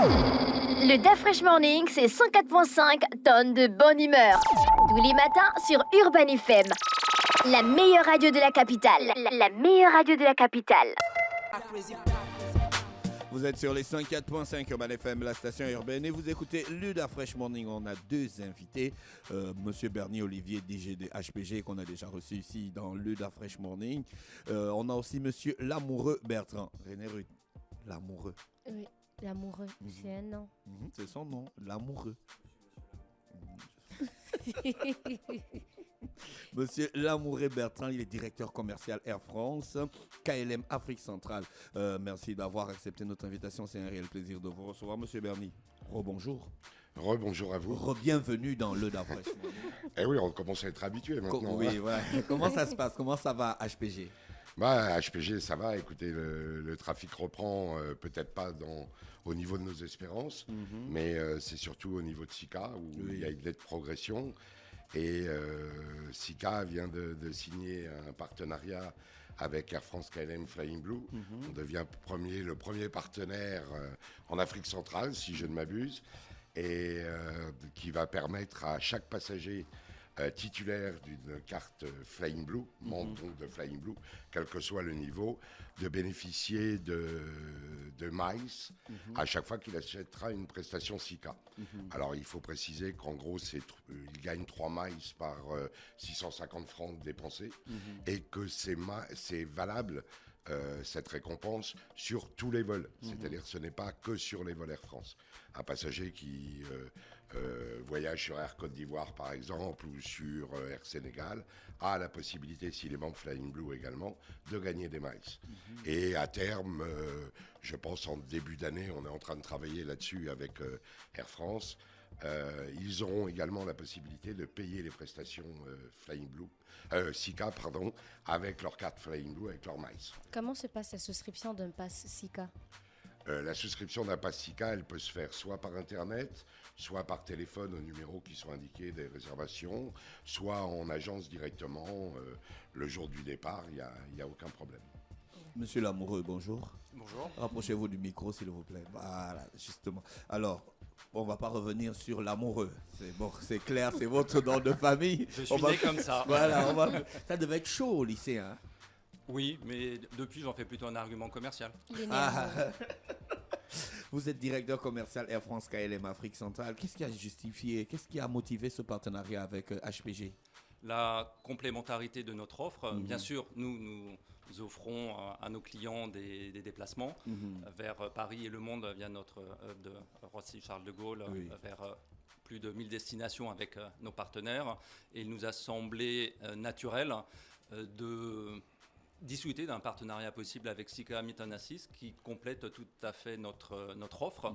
Le DAF Fresh Morning, c'est 104.5 tonnes de bonne humeur. Tous les matins sur Urban FM. La meilleure radio de la capitale. La meilleure radio de la capitale. Vous êtes sur les 104.5 Urban FM, la station urbaine, et vous écoutez le DAF Fresh Morning. On a deux invités, Monsieur Bernie Olivier, DG de HPG, qu'on a déjà reçu ici dans le DAF Fresh Morning. On a aussi Monsieur Lamoureux Bertrand. René Ruth, Lamoureux. Oui, Lamoureux, c'est un nom. C'est son nom, Lamoureux. Monsieur Lamoureux Bertrand, il est directeur commercial Air France, KLM Afrique Centrale. Merci d'avoir accepté notre invitation. C'est un réel plaisir de vous recevoir, Monsieur Bernie. Rebonjour. Rebonjour à vous. Re-bienvenue dans le DAF Fresh Morning. Eh oui, on commence à être habitué maintenant. Oui, ouais. Comment ça se passe? Comment ça va, HPG? HPG, ça va. Écoutez, le trafic reprend, peut-être pas au niveau de nos espérances, mais c'est surtout au niveau de SICA où il y a une nette progression. Et SICA vient de signer un partenariat avec Air France KLM Flying Blue. On devient le premier partenaire en Afrique centrale, si je ne m'abuse, et qui va permettre à chaque passager titulaire d'une carte Flying Blue, membre donc de Flying Blue, quel que soit le niveau, de bénéficier de miles à chaque fois qu'il achètera une prestation SICA. Alors il faut préciser qu'en gros il gagne 3 miles par 650 francs dépensés et que c'est valable cette récompense sur tous les vols. C'est-à-dire que ce n'est pas que sur les vols Air France. Un passager qui voyage sur Air Côte d'Ivoire par exemple ou sur Air Sénégal a la possibilité, s'il est membre Flying Blue également, de gagner des miles. Et à terme, je pense en début d'année, on est en train de travailler là-dessus avec Air France. Ils auront également la possibilité de payer les prestations SICA, avec leur carte Flying Blue, avec leur miles. Comment se passe la souscription d'un pass SICA? La souscription d'un pass SICA, elle peut se faire soit par Internet, soit par téléphone aux numéros qui sont indiqués des réservations, soit en agence directement le jour du départ, il n'y a aucun problème. Monsieur Lamoureux, bonjour. Bonjour. Rapprochez-vous du micro, s'il vous plaît. Voilà, justement. Alors, on ne va pas revenir sur Lamoureux. C'est bon, c'est clair, c'est votre nom de famille. Je suis né comme ça. Voilà, ça devait être chaud au lycée, hein? Oui, mais depuis, j'en fais plutôt un argument commercial. Vous êtes directeur commercial Air France KLM Afrique Centrale. Qu'est-ce qui a motivé ce partenariat avec HPG? La complémentarité de notre offre. Bien sûr, nous offrons à nos clients des déplacements vers Paris et le monde via notre hub de Roissy-Charles de Gaulle, vers plus de 1000 destinations avec nos partenaires. Et il nous a semblé naturel de discuter d'un partenariat possible avec SICA Meet & Assist qui complète tout à fait notre offre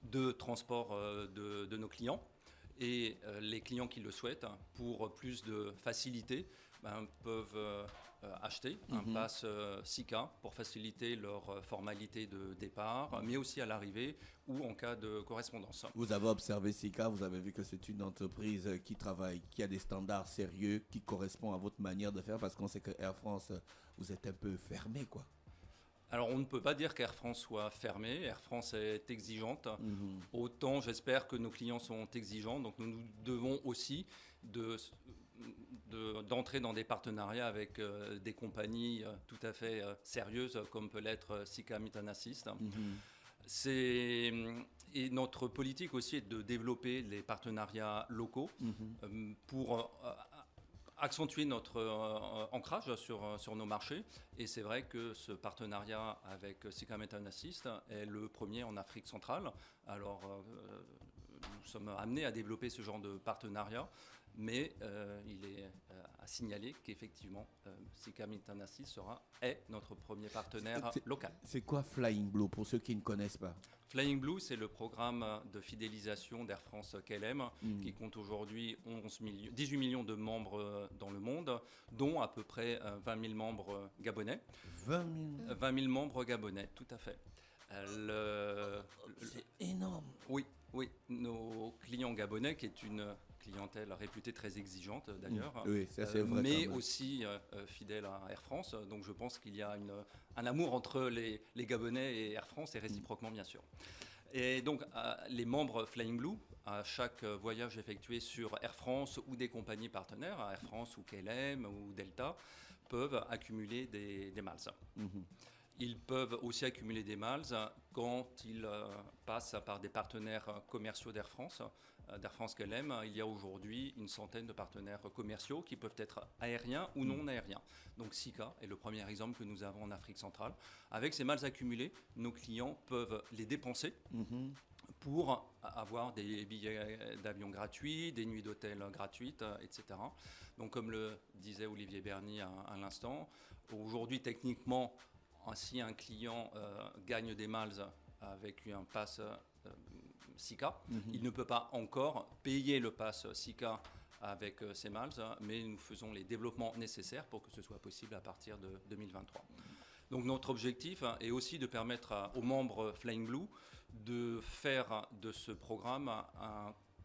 de transport de nos clients. Et les clients qui le souhaitent, pour plus de facilité, peuvent acheter un pass SICA pour faciliter leur formalité de départ, mais aussi à l'arrivée ou en cas de correspondance. Vous avez observé SICA, vous avez vu que c'est une entreprise qui travaille, qui a des standards sérieux, qui correspond à votre manière de faire, parce qu'on sait que Air France, vous êtes un peu fermé, quoi. Alors, on ne peut pas dire qu'Air France soit fermée. Air France est exigeante. Autant, j'espère que nos clients sont exigeants. Donc, nous devons aussi d'entrer dans des partenariats avec des compagnies tout à fait sérieuses, comme peut l'être SICA Meet & Assist. Et notre politique aussi est de développer les partenariats locaux pour accentuer notre ancrage sur nos marchés. Et c'est vrai que ce partenariat avec SICA Meet & Assist est le premier en Afrique centrale. Alors, nous sommes amenés à développer ce genre de partenariat, mais il est à signaler qu'effectivement, SICA Meet & Assist est notre premier partenaire local. C'est quoi Flying Blue, pour ceux qui ne connaissent pas? Flying Blue, c'est le programme de fidélisation d'Air France KLM qui compte aujourd'hui 18 millions de membres dans le monde, dont à peu près 20 000 membres gabonais. 20 000 membres gabonais, tout à fait. C'est énorme. Oui, nos clients gabonais, qui est une clientèle réputée très exigeante d'ailleurs, oui, ça, c'est vrai, mais aussi fidèle à Air France. Donc je pense qu'il y a un amour entre les Gabonais et Air France et réciproquement bien sûr. Et donc, les membres Flying Blue, à chaque voyage effectué sur Air France ou des compagnies partenaires, Air France ou KLM ou Delta, peuvent accumuler des miles. Ils peuvent aussi accumuler des miles quand ils passent par des partenaires commerciaux d'Air France KLM. Il y a aujourd'hui une centaine de partenaires commerciaux qui peuvent être aériens ou non aériens. Donc Sika est le premier exemple que nous avons en Afrique centrale. Avec ces miles accumulés, nos clients peuvent les dépenser pour avoir des billets d'avion gratuits, des nuits d'hôtel gratuites, etc. Donc comme le disait Olivier Berny à l'instant, aujourd'hui techniquement, si un client gagne des miles avec un pass Sika, il ne peut pas encore payer le pass Sika avec ces miles, mais nous faisons les développements nécessaires pour que ce soit possible à partir de 2023. Donc notre objectif est aussi de permettre aux membres Flying Blue de faire de ce programme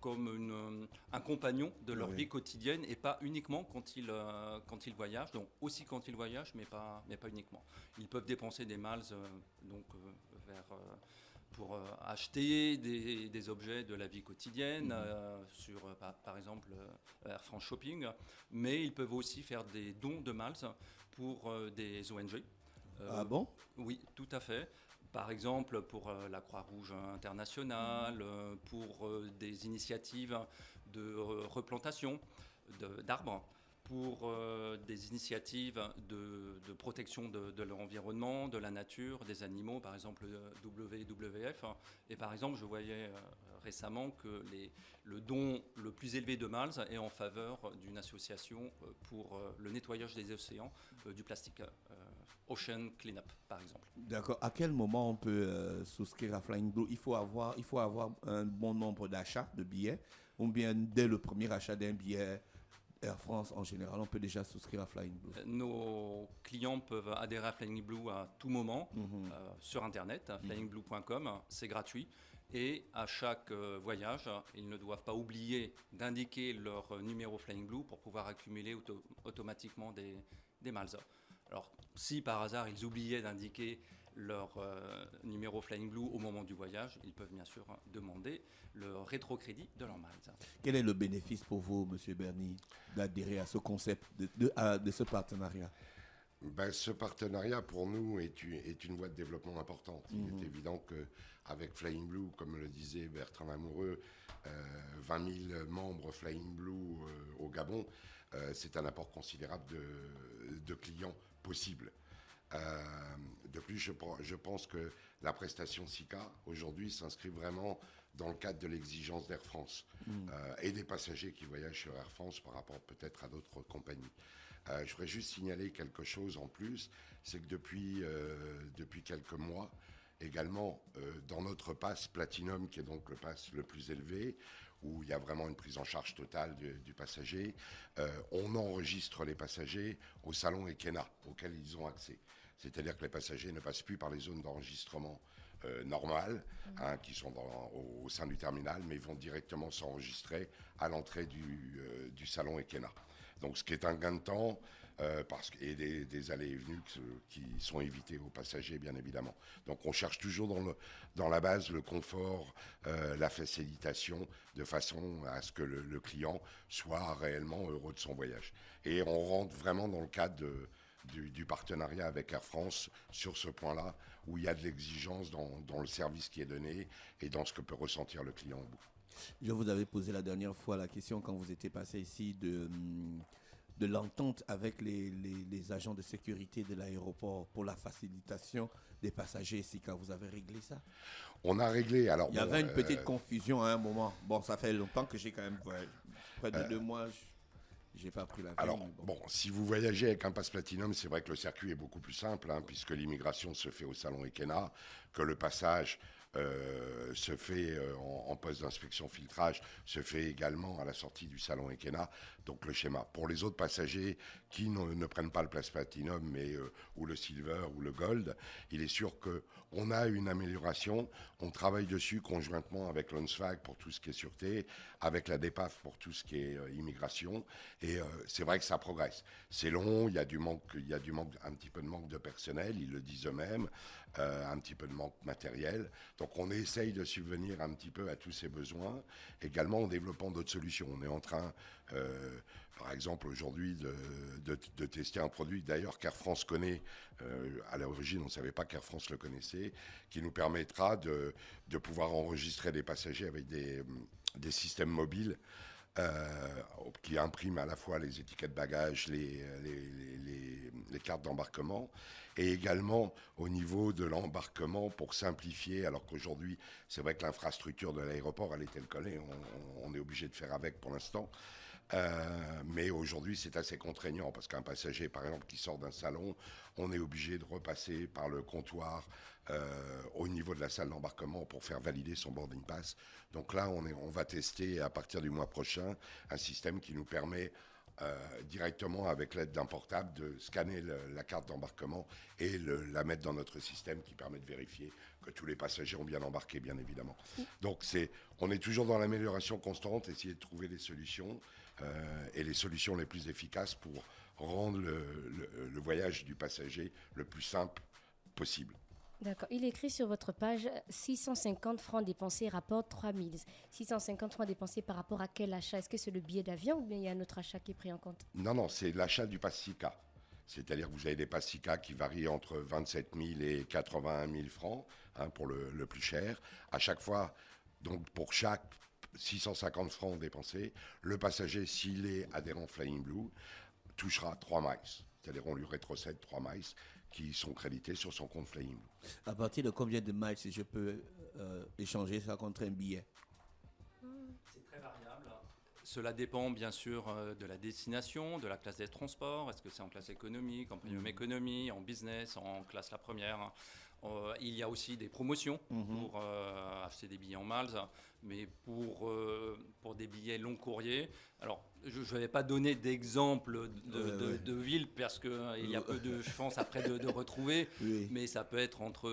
comme un compagnon de leur vie quotidienne et pas uniquement quand ils voyagent, donc aussi quand ils voyagent, mais pas uniquement. Ils peuvent dépenser des miles pour acheter des objets de la vie quotidienne sur, par exemple, Air France Shopping, mais ils peuvent aussi faire des dons de miles pour des ONG. Ah bon ? Oui, tout à fait. Par exemple, pour la Croix-Rouge internationale, pour des initiatives de replantation d'arbres, pour des initiatives de protection de l'environnement, de la nature, des animaux, par exemple WWF. Et par exemple, je voyais récemment que le don le plus élevé de miles est en faveur d'une association pour le nettoyage des océans du plastique. Ocean Cleanup, par exemple. D'accord. À quel moment on peut souscrire à Flying Blue ? Il faut avoir un bon nombre d'achats de billets, ou bien dès le premier achat d'un billet Air France, en général, on peut déjà souscrire à Flying Blue. Nos clients peuvent adhérer à Flying Blue à tout moment sur Internet, flyingblue.com, c'est gratuit. Et à chaque voyage, ils ne doivent pas oublier d'indiquer leur numéro Flying Blue pour pouvoir accumuler automatiquement des miles. Alors, si par hasard ils oubliaient d'indiquer leur numéro Flying Blue au moment du voyage, ils peuvent bien sûr demander le rétrocrédit de leur miles. Quel est le bénéfice pour vous, M. Berny, d'adhérer à ce concept, de ce partenariat ? Ce partenariat, pour nous, est une voie de développement importante. Il est évident qu'avec Flying Blue, comme le disait Bertrand Lamoureux, 20 000 membres Flying Blue au Gabon, c'est un apport considérable de clients possibles. De plus, je pense que la prestation SICA, aujourd'hui, s'inscrit vraiment dans le cadre de l'exigence d'Air France et des passagers qui voyagent sur Air France par rapport peut-être à d'autres compagnies. Je voudrais juste signaler quelque chose en plus, c'est que depuis quelques mois, également dans notre pass Platinum, qui est donc le pass le plus élevé, où il y a vraiment une prise en charge totale du passager, on enregistre les passagers au salon Ekena, auquel ils ont accès. C'est-à-dire que les passagers ne passent plus par les zones d'enregistrement normales, qui sont au sein du terminal, mais ils vont directement s'enregistrer à l'entrée du salon Ekena. Donc ce qui est un gain de temps, et des allées et venues qui sont évitées aux passagers, bien évidemment. Donc on cherche toujours dans la base le confort, la facilitation, de façon à ce que le client soit réellement heureux de son voyage. Et on rentre vraiment dans le cadre du partenariat avec Air France sur ce point-là, où il y a de l'exigence dans le service qui est donné et dans ce que peut ressentir le client au bout. Je vous avais posé la dernière fois la question quand vous étiez passé ici de l'entente avec les agents de sécurité de l'aéroport pour la facilitation des passagers. SICA, vous avez réglé ça ? On a réglé. Alors, il y avait une petite confusion à un moment. Bon, ça fait longtemps que j'ai quand même près de 2 mois. J'ai pas pris l'avion. Alors, si vous voyagez avec un pass Platinum, c'est vrai que le circuit est beaucoup plus simple, puisque l'immigration se fait au salon Ekena, que le passage se fait en poste d'inspection filtrage, se fait également à la sortie du salon Ekena. Donc le schéma. Pour les autres passagers qui ne prennent pas le pass Platinum, mais ou le Silver ou le Gold, il est sûr qu'on a une amélioration. On travaille dessus conjointement avec l'ONSFAG pour tout ce qui est sûreté, avec la DEPAF pour tout ce qui est immigration. Et c'est vrai que ça progresse. C'est long, il y a un petit peu de manque de personnel, ils le disent eux-mêmes, un petit peu de manque matériel. Donc on essaye de subvenir un petit peu à tous ces besoins, également en développant d'autres solutions. On est en train, par exemple, aujourd'hui, de tester un produit, d'ailleurs, qu'Air France connaît. À l'origine, on ne savait pas qu'Air France le connaissait, qui nous permettra de pouvoir enregistrer des passagers avec des systèmes mobiles qui impriment à la fois les étiquettes bagages, les cartes d'embarquement, et également au niveau de l'embarquement pour simplifier, alors qu'aujourd'hui, c'est vrai que l'infrastructure de l'aéroport, elle est telle qu'elle est, on est obligé de faire avec pour l'instant. Mais aujourd'hui, c'est assez contraignant parce qu'un passager, par exemple, qui sort d'un salon, on est obligé de repasser par le comptoir au niveau de la salle d'embarquement pour faire valider son boarding pass. Donc là, on va tester à partir du mois prochain un système qui nous permet directement, avec l'aide d'un portable, de scanner la carte d'embarquement et la mettre dans notre système qui permet de vérifier que tous les passagers ont bien embarqué, bien évidemment. Donc on est toujours dans l'amélioration constante, essayer de trouver des solutions et les solutions les plus efficaces pour rendre le voyage du passager le plus simple possible. D'accord. Il écrit sur votre page 650 francs dépensés rapporte 3000. 650 francs dépensés par rapport à quel achat? Est-ce que c'est le billet d'avion ou bien il y a un autre achat qui est pris en compte? Non, c'est l'achat du pass SICA. C'est-à-dire que vous avez des passes SICA qui varient entre 27 000 et 81 000 francs pour le plus cher. À chaque fois, donc pour chaque 650 francs dépensés, le passager, s'il est adhérent Flying Blue, touchera 3 miles. C'est-à-dire on lui rétrocède 3 miles qui sont crédités sur son compte Flying Blue. À partir de combien de miles je peux échanger ça contre un billet? C'est très variable. Cela dépend bien sûr de la destination, de la classe des transports. Est-ce que c'est en classe économique, en premium économie, en business, en classe la première? Il y a aussi des promotions pour acheter des billets en miles, mais pour des billets long courrier. Alors, je ne vais pas donner d'exemple de ville parce qu'il y a peu de chances après de retrouver, mais ça peut être entre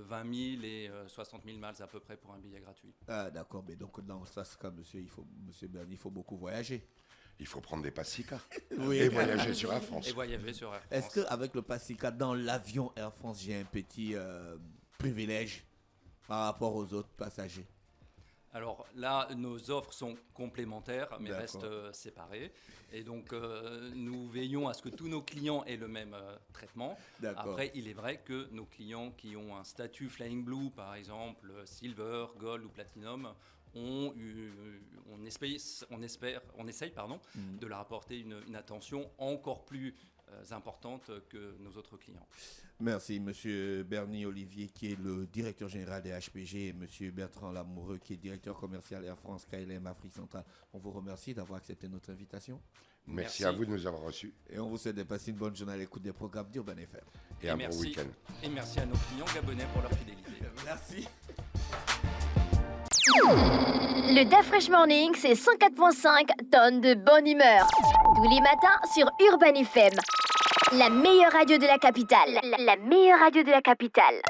20 000 et 60 000 miles à peu près pour un billet gratuit. Ah, d'accord, mais donc dans ce cas, monsieur Berny, il faut beaucoup voyager. Il faut prendre des passes SICA Oui. et voyager sur Air France. Et voyager sur Air France. Est-ce qu'avec le pass SICA, dans l'avion Air France, j'ai un petit privilège par rapport aux autres passagers? Alors là, nos offres sont complémentaires, mais D'accord. restent séparées. Et donc, nous veillons à ce que tous nos clients aient le même traitement. D'accord. Après, il est vrai que nos clients qui ont un statut Flying Blue, par exemple, Silver, Gold ou Platinum, on essaye de leur apporter une attention encore plus importante que nos autres clients. Merci, monsieur Berny Olivier, qui est le directeur général des HPG, et monsieur Bertrand Lamoureux, qui est directeur commercial Air France KLM Afrique centrale. On vous remercie d'avoir accepté notre invitation. Merci à vous de nous avoir reçus. Et on vous souhaite de passer une bonne journée à l'écoute des programmes d'Urban FM. Et un bon week-end. Et merci à nos clients gabonais pour leur fidélité. Merci. Le DAF Fresh Morning, c'est 104.5 tonnes de bonne humeur. Tous les matins sur Urban FM. La meilleure radio de la capitale. La meilleure radio de la capitale.